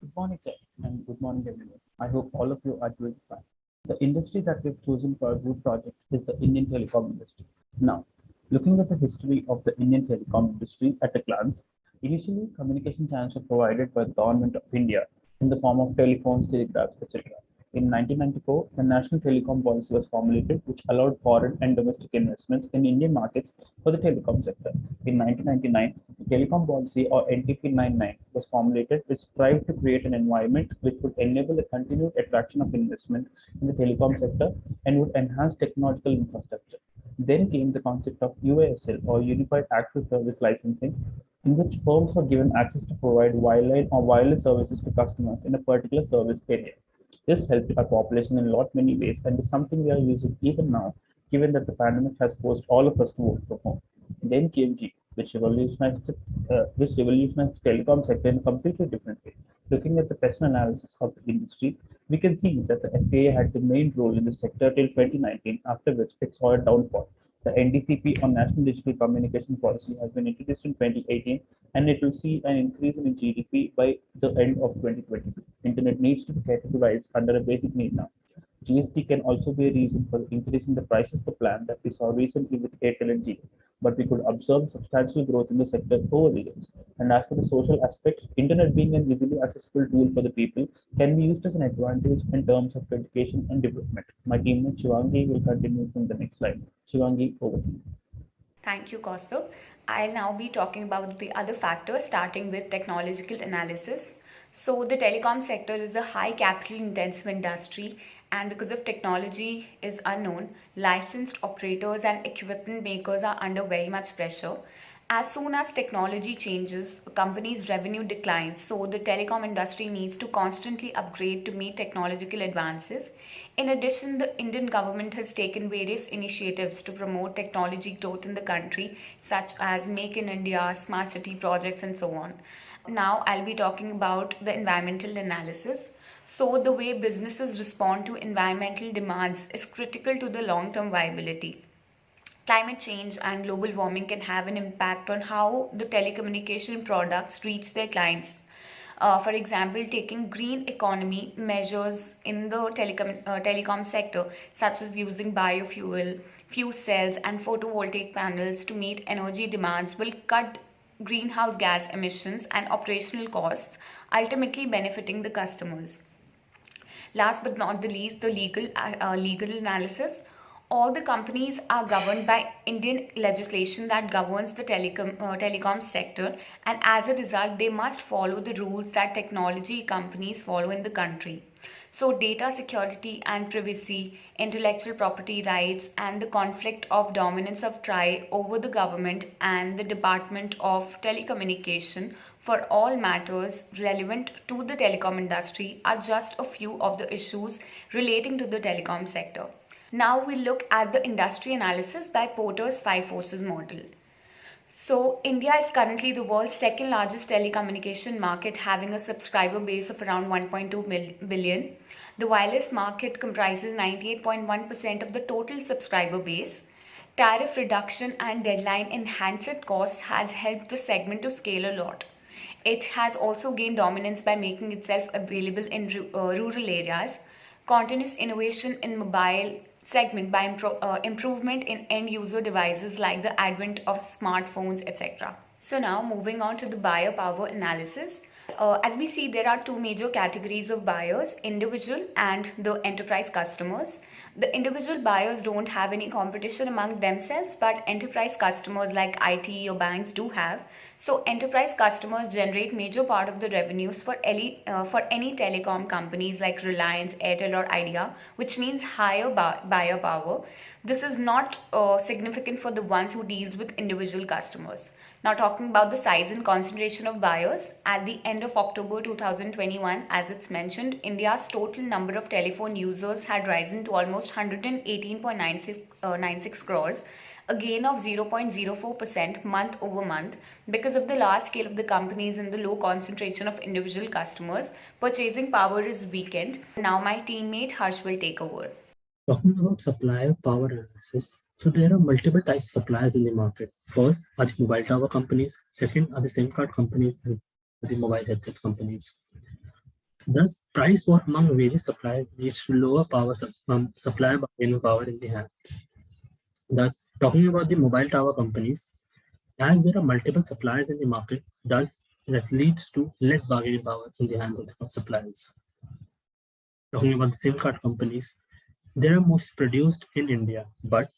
Good morning, sir, and good morning, everyone. I hope all of you are doing fine. The industry that we've chosen for our group project is the Indian telecom industry. Now, looking at the history of the Indian telecom industry at a glance, initially communication channels were provided by the government of India in the form of telephones, telegraphs, etc. In 1994, the National Telecom Policy was formulated, which allowed foreign and domestic investments in Indian markets for the telecom sector. In 1999, the Telecom Policy, or NTP 99, was formulated, which strived to create an environment which would enable the continued attraction of investment in the telecom sector and would enhance technological infrastructure. Then came the concept of UASL, or Unified Access Service Licensing, in which firms were given access to provide wireline or wireless services to customers in a particular service area. This helped our population in a lot many ways and is something we are using even now, given that the pandemic has forced all of us to work from home. Then came G, which revolutionized the telecom sector in a completely different way. Looking at the personal analysis of the industry, we can see that the FAA had the main role in the sector till 2019, after which it saw a downfall. The NDCP, or National Digital Communication Policy, has been introduced in 2018, and it will see an increase in GDP by the end of 2022. Internet needs to be categorized under a basic need now. GST can also be a reason for increasing the prices per plan that we saw recently with Airtel and Jio, but we could observe substantial growth in the sector over the years. And as for the social aspect, internet being an easily accessible tool for the people can be used as an advantage in terms of education and development. My teammate Shivangi will continue from the next slide. Shivangi, over to you. Thank you, Kaustav. I'll now be talking about the other factors, starting with technological analysis. So, the telecom sector is a high capital intensive industry, and because of technology is unknown, licensed operators and equipment makers are under very much pressure. As soon as technology changes, a company's revenue declines, so the telecom industry needs to constantly upgrade to meet technological advances. In addition, the Indian government has taken various initiatives to promote technology growth in the country, such as Make in India, smart city projects, and so on. Now, I'll be talking about the environmental analysis. So, the way businesses respond to environmental demands is critical to the long term viability. Climate change and global warming can have an impact on how the telecommunication products reach their clients. For example, taking green economy measures in the telecom sector, such as using biofuel, fuel cells, and photovoltaic panels to meet energy demands, will cut greenhouse gas emissions and operational costs, ultimately benefiting the customers. Last but not the least, the legal analysis. All the companies are governed by Indian legislation that governs the telecom sector, and as a result, they must follow the rules that technology companies follow in the country. So, data security and privacy, intellectual property rights, and the conflict of dominance of TRAI over the government and the Department of Telecommunication for all matters relevant to the telecom industry are just a few of the issues relating to the telecom sector. Now we look at the industry analysis by Porter's Five Forces model. So, India is currently the world's second largest telecommunication market, having a subscriber base of around 1.2 billion. The wireless market comprises 98.1% of the total subscriber base. Tariff reduction and deadline in handset costs has helped the segment to scale a lot. It has also gained dominance by making itself available in rural areas. Continuous innovation in mobile segment by improvement in end user devices like the advent of smartphones, etc. So now moving on to the buyer power analysis. As we see, there are two major categories of buyers, individual and the enterprise customers. The individual buyers don't have any competition among themselves, but enterprise customers like IT or banks do have. So enterprise customers generate major part of the revenues for any telecom companies like Reliance, Airtel or Idea, which means higher buyer power. This is not significant for the ones who deals with individual customers. Now talking about the size and concentration of buyers, at the end of October 2021, as it's mentioned, India's total number of telephone users had risen to almost 118.96 crores, a gain of 0.04% month over month. Because of the large scale of the companies and the low concentration of individual customers, purchasing power is weakened. Now my teammate Harsh will take over. Talking about supplier power analysis, so there are multiple types of suppliers in the market. First are the mobile tower companies, second are the SIM card companies, and the mobile headset companies. Thus, price war among various suppliers leads to lower supply bargaining power in the hands. Thus, talking about the mobile tower companies, as there are multiple suppliers in the market, thus that leads to less bargaining power in the hands of the suppliers. Talking about the SIM card companies, they are mostly produced in India, but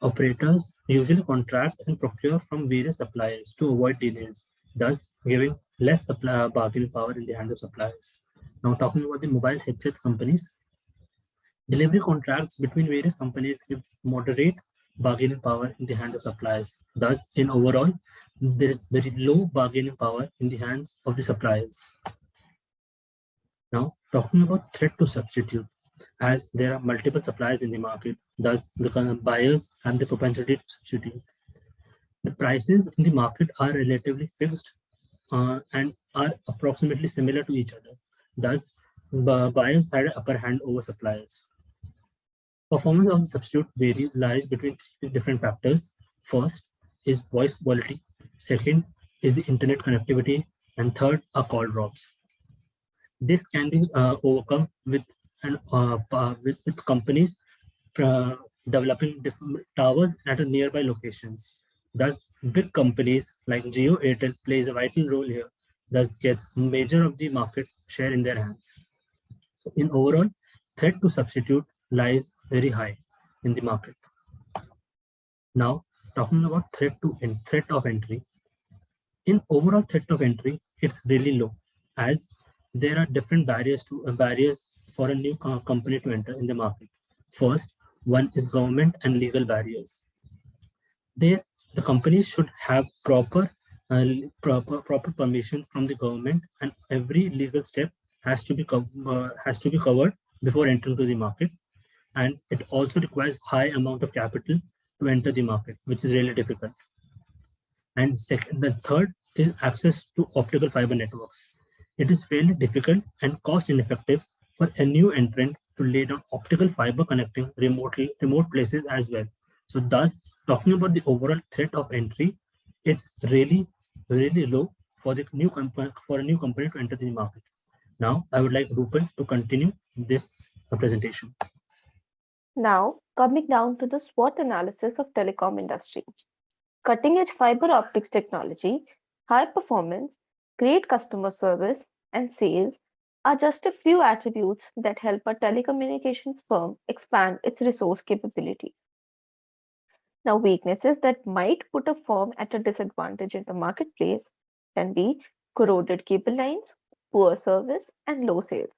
operators usually contract and procure from various suppliers to avoid delays, thus giving less bargaining power in the hands of suppliers. Now, talking about the mobile headsets companies, delivery contracts between various companies gives moderate bargaining power in the hands of suppliers. Thus, in overall, there is very low bargaining power in the hands of the suppliers. Now, talking about threat to substitute, as there are multiple suppliers in the market, thus the buyers have the propensity to substitute. The prices in the market are relatively fixed and are approximately similar to each other. Thus, buyers had an upper hand over suppliers. Performance of the substitute lies between three different factors. First is voice quality. Second is the internet connectivity. And third are call drops. This can be overcome with companies uh, developing different towers at a nearby locations. Thus, big companies like Jio Airtel plays a vital role here. Thus, gets major of the market share in their hands. So, in overall, threat to substitute lies very high in the market. Now, talking about threat of entry. In overall threat of entry, it's really low, as there are different barriers for a new company to enter in the market. First, one is government and legal barriers. They, the companies should have proper permissions from the government, and every legal step has to be covered before entering to the market. And it also requires high amount of capital to enter the market, which is really difficult. And second, the third is access to optical fiber networks. It is fairly difficult and cost ineffective for a new entrant to lay down optical fiber connecting remote places as well. So thus, talking about the overall threat of entry, it's really low for a new company to enter the market. Now, I would like Rupan to continue this presentation. Now, coming down to the SWOT analysis of telecom industry. Cutting-edge fiber optics technology, high performance, great customer service, and sales are just a few attributes that help a telecommunications firm expand its resource capability. Now, weaknesses that might put a firm at a disadvantage in the marketplace can be corroded cable lines, poor service, and low sales.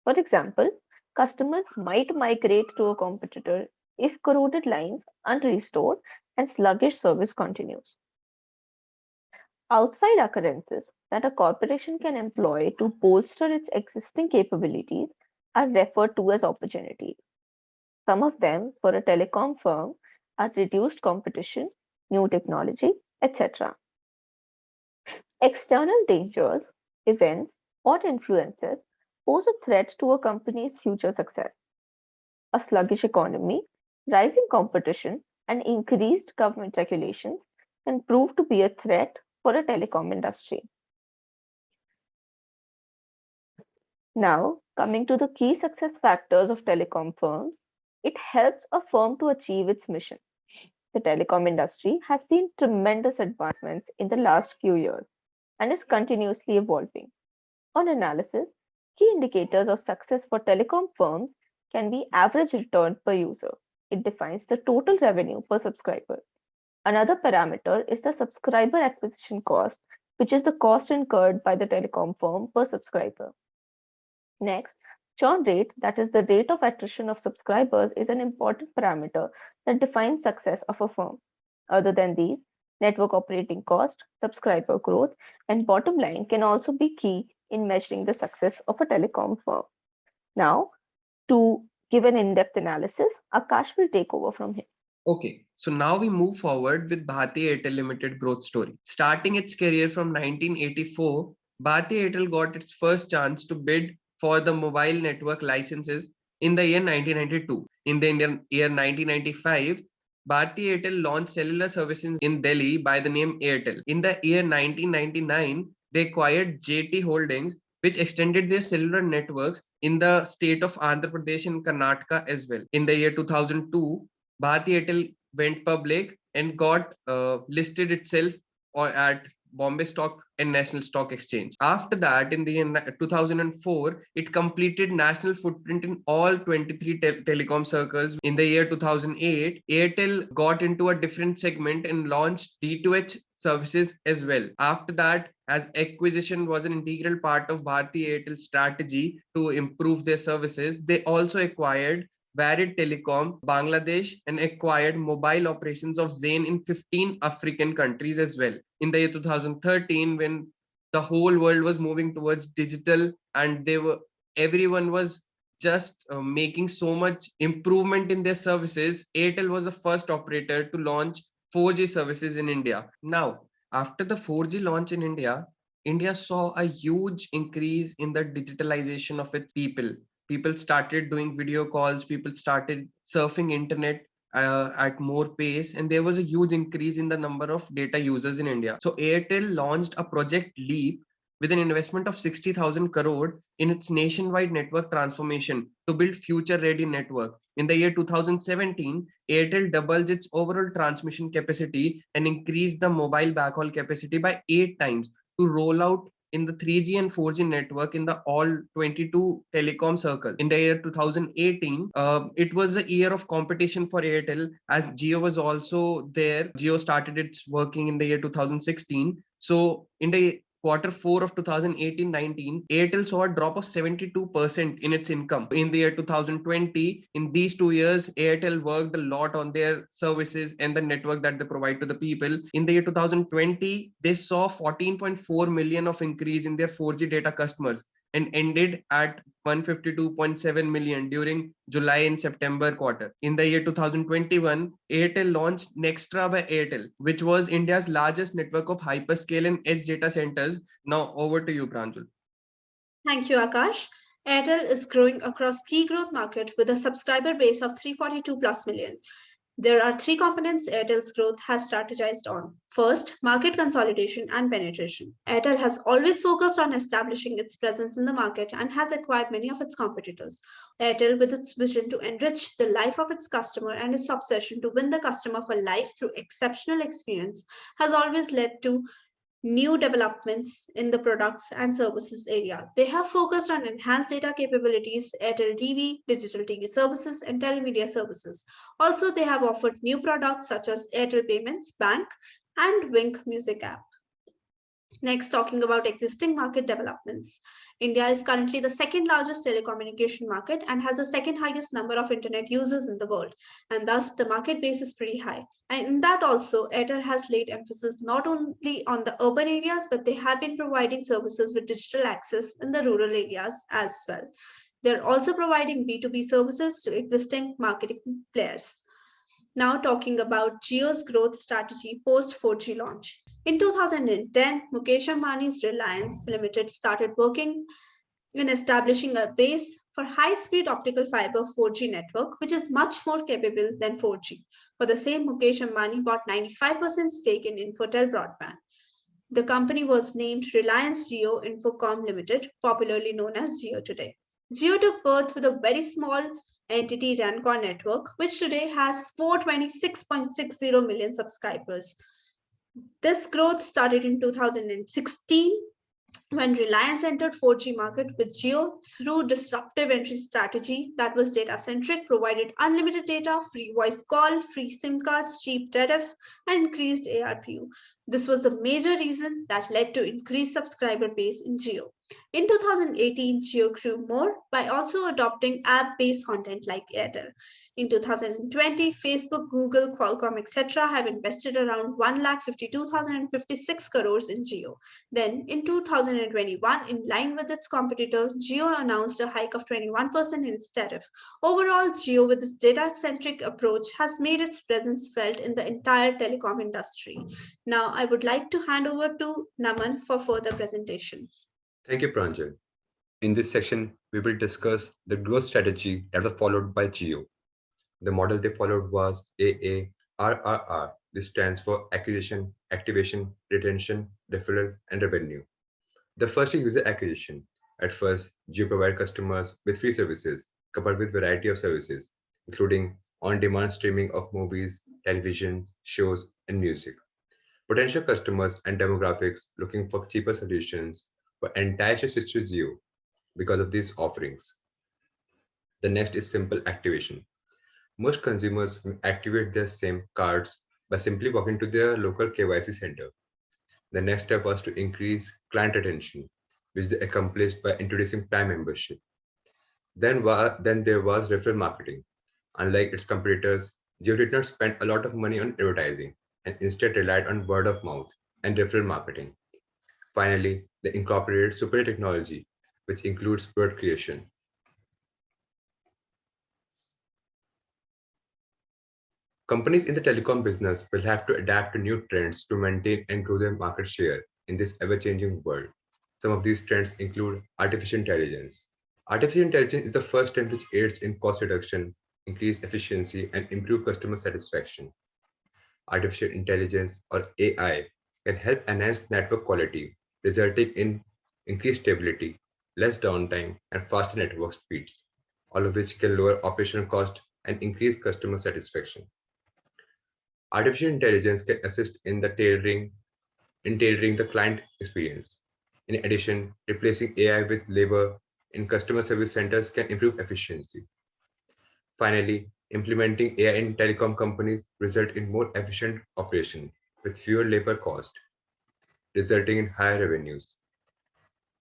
For example, customers might migrate to a competitor if corroded lines are restored and sluggish service continues. Outside occurrences that a corporation can employ to bolster its existing capabilities are referred to as opportunities. Some of them for a telecom firm are reduced competition, new technology, etc. External dangers, events, or influences pose a threat to a company's future success. A sluggish economy, rising competition, and increased government regulations can prove to be a threat for a telecom industry. Now, coming to the key success factors of telecom firms, it helps a firm to achieve its mission. The telecom industry has seen tremendous advancements in the last few years and is continuously evolving. On analysis, key indicators of success for telecom firms can be average return per user. It defines the total revenue per subscriber. Another parameter is the subscriber acquisition cost, which is the cost incurred by the telecom firm per subscriber. Next, churn rate, that is the rate of attrition of subscribers, is an important parameter that defines success of a firm. Other than these, network operating cost, subscriber growth, and bottom line can also be key in measuring the success of a telecom firm. Now, to give an in-depth analysis, Akash will take over from here. Okay, so now we move forward with Bharti Airtel Limited growth story. Starting its career from 1984, Bharti Airtel got its first chance to bid for the mobile network licenses in the year 1992. In the Indian year 1995, Bharti Airtel launched cellular services in Delhi by the name Airtel. In the year 1999, they acquired JT Holdings, which extended their cellular networks in the state of Andhra Pradesh and Karnataka as well. In the year 2002, Bharti Airtel went public and got listed itself at Bombay Stock and National Stock Exchange. After that, in the year 2004, it completed national footprint in all 23 telecom circles. In the year 2008, Airtel got into a different segment and launched D2H services as well. After that, as acquisition was an integral part of Bharti Airtel's strategy to improve their services, they also acquired Varied Telecom, Bangladesh, and acquired mobile operations of Zain in 15 African countries as well. In the year 2013, when the whole world was moving towards digital and everyone was just making so much improvement in their services, Airtel was the first operator to launch 4G services in India. Now, after the 4G launch in India, India saw a huge increase in the digitalization of its people. People started doing video calls, people started surfing internet at more pace, and there was a huge increase in the number of data users in India. So Airtel launched a project Leap with an investment of 60,000 crore in its nationwide network transformation to build future ready network. In the year 2017, Airtel doubled its overall transmission capacity and increased the mobile backhaul capacity by 8 times to roll out in the 3G and 4G network in the all 22 telecom circles. In the year 2018, it was a year of competition for Airtel as Jio was also there. Jio started its working in the year 2016. So in the Q4 of 2018-19, Airtel saw a drop of 72% in its income. In the year 2020, in these 2 years, Airtel worked a lot on their services and the network that they provide to the people. In the year 2020, they saw 14.4 million of increase in their 4G data customers and ended at 152.7 million during July and September quarter. In the year 2021, Airtel launched Nextra by Airtel, which was India's largest network of hyperscale and edge data centers. Now over to you, Pranjul. Thank you, Akash. Airtel is growing across key growth market with a subscriber base of 342 plus million. There are three components Airtel's growth has strategized on. First, market consolidation and penetration. Airtel has always focused on establishing its presence in the market and has acquired many of its competitors. Airtel, with its vision to enrich the life of its customer and its obsession to win the customer for life through exceptional experience, has always led to new developments in the products and services area. They have focused on enhanced data capabilities, Airtel TV, digital TV services, and telemedia services. Also, they have offered new products such as Airtel Payments, Bank, and Wink Music app. Next, talking about existing market developments. India is currently the second largest telecommunication market and has the second highest number of internet users in the world. And thus, the market base is pretty high. And in that also, Airtel has laid emphasis not only on the urban areas, but they have been providing services with digital access in the rural areas as well. They're also providing B2B services to existing marketing players. Now talking about Jio's growth strategy post 4G launch. In 2010, Mukesh Ambani's Reliance Limited started working in establishing a base for high-speed optical fiber 4G network, which is much more capable than 4G. For the same, Mukesh Ambani bought 95% stake in Infotel Broadband. The company was named Reliance Jio Infocom Limited, popularly known as Jio today. Jio took birth with a very small entity Rancor network, which today has 426.60 million subscribers. This growth started in 2016 when Reliance entered 4G market with Jio through disruptive entry strategy that was data-centric, provided unlimited data, free voice call, free SIM cards, cheap tariff, and increased ARPU. This was the major reason that led to increased subscriber base in Jio. In 2018, Jio grew more by also adopting app-based content like Airtel. In 2020, Facebook, Google, Qualcomm, etc. have invested around 1,52,056 crores in Jio. Then, in 2021, in line with its competitor, Jio announced a hike of 21% in its tariff. Overall, Jio, with its data-centric approach, has made its presence felt in the entire telecom industry. Now, I would like to hand over to Naman for further presentation. Thank you, Pranjal. In this section, we will discuss the growth strategy that was followed by Jio. The model they followed was AARRR. This stands for Acquisition, Activation, Retention, Referral, and Revenue. The first is user acquisition. At first, Jio provided customers with free services coupled with variety of services, including on-demand streaming of movies, television, shows, and music. Potential customers and demographics looking for cheaper solutions were enticed to switch to Jio because of these offerings. The next is simple activation. Most consumers activate their SIM cards by simply walking to their local KYC center. The next step was to increase client retention, which they accomplished by introducing Prime membership. Then there was referral marketing. Unlike its competitors, Jio did not spend a lot of money on advertising and instead relied on word of mouth and referral marketing. Finally, they incorporated superior technology, which includes word creation. Companies in the telecom business will have to adapt to new trends to maintain and grow their market share in this ever changing world. Some of these trends include artificial intelligence. Artificial intelligence is the first trend which aids in cost reduction, increase efficiency, and improve customer satisfaction. Artificial intelligence or AI can help enhance network quality, resulting in increased stability, less downtime, and faster network speeds, all of which can lower operational cost and increase customer satisfaction. Artificial intelligence can assist in tailoring the client experience. In addition, replacing AI with labor in customer service centers can improve efficiency. Finally, implementing AI in telecom companies result in more efficient operation with fewer labor costs, resulting in higher revenues.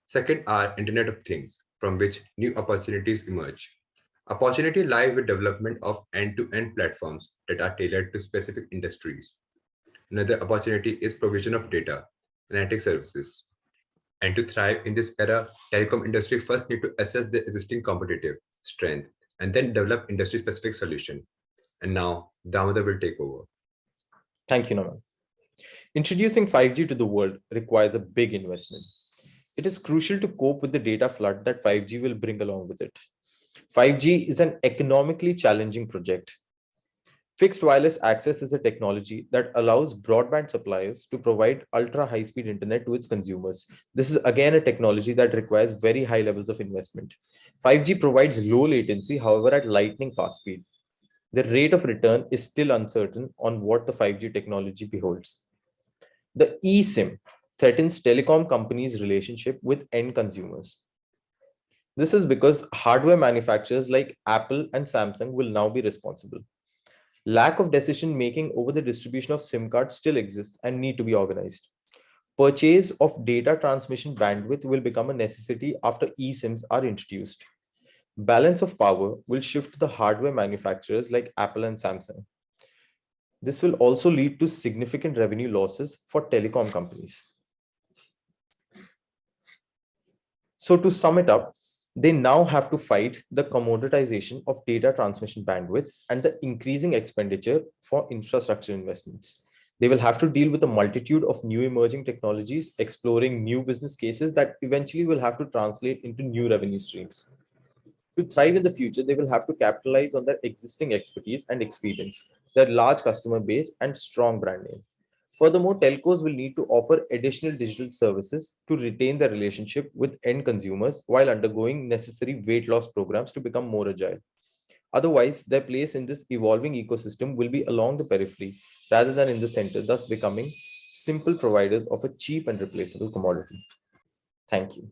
Second are Internet of Things, from which new opportunities emerge. Opportunity lie with development of end-to-end platforms that are tailored to specific industries. Another opportunity is provision of data, analytic services. And to thrive in this era, telecom industry first need to assess their existing competitive strength and then develop industry-specific solution. And now Damodar will take over. Thank you, Naman. Introducing 5G to the world requires a big investment. It is crucial to cope with the data flood that 5G will bring along with it. 5G is an economically challenging project. Fixed wireless access is a technology that allows broadband suppliers to provide ultra high-speed internet to its consumers. This is again a technology that requires very high levels of investment. 5G provides low latency, however, at lightning fast speed. The rate of return is still uncertain on what the 5G technology beholds. The eSIM threatens telecom companies' relationship with end consumers. This is because hardware manufacturers like Apple and Samsung will now be responsible. Lack of decision making over the distribution of SIM cards still exists and need to be organized. Purchase of data transmission bandwidth will become a necessity after eSIMs are introduced. Balance of power will shift to the hardware manufacturers like Apple and Samsung. This will also lead to significant revenue losses for telecom companies. So to sum it up, they now have to fight the commoditization of data transmission bandwidth and the increasing expenditure for infrastructure investments. They will have to deal with a multitude of new emerging technologies, exploring new business cases that eventually will have to translate into new revenue streams. To thrive in the future, they will have to capitalize on their existing expertise and experience, their large customer base, and strong brand name. Furthermore, telcos will need to offer additional digital services to retain their relationship with end consumers while undergoing necessary weight loss programs to become more agile. Otherwise, their place in this evolving ecosystem will be along the periphery rather than in the center, thus becoming simple providers of a cheap and replaceable commodity. Thank you.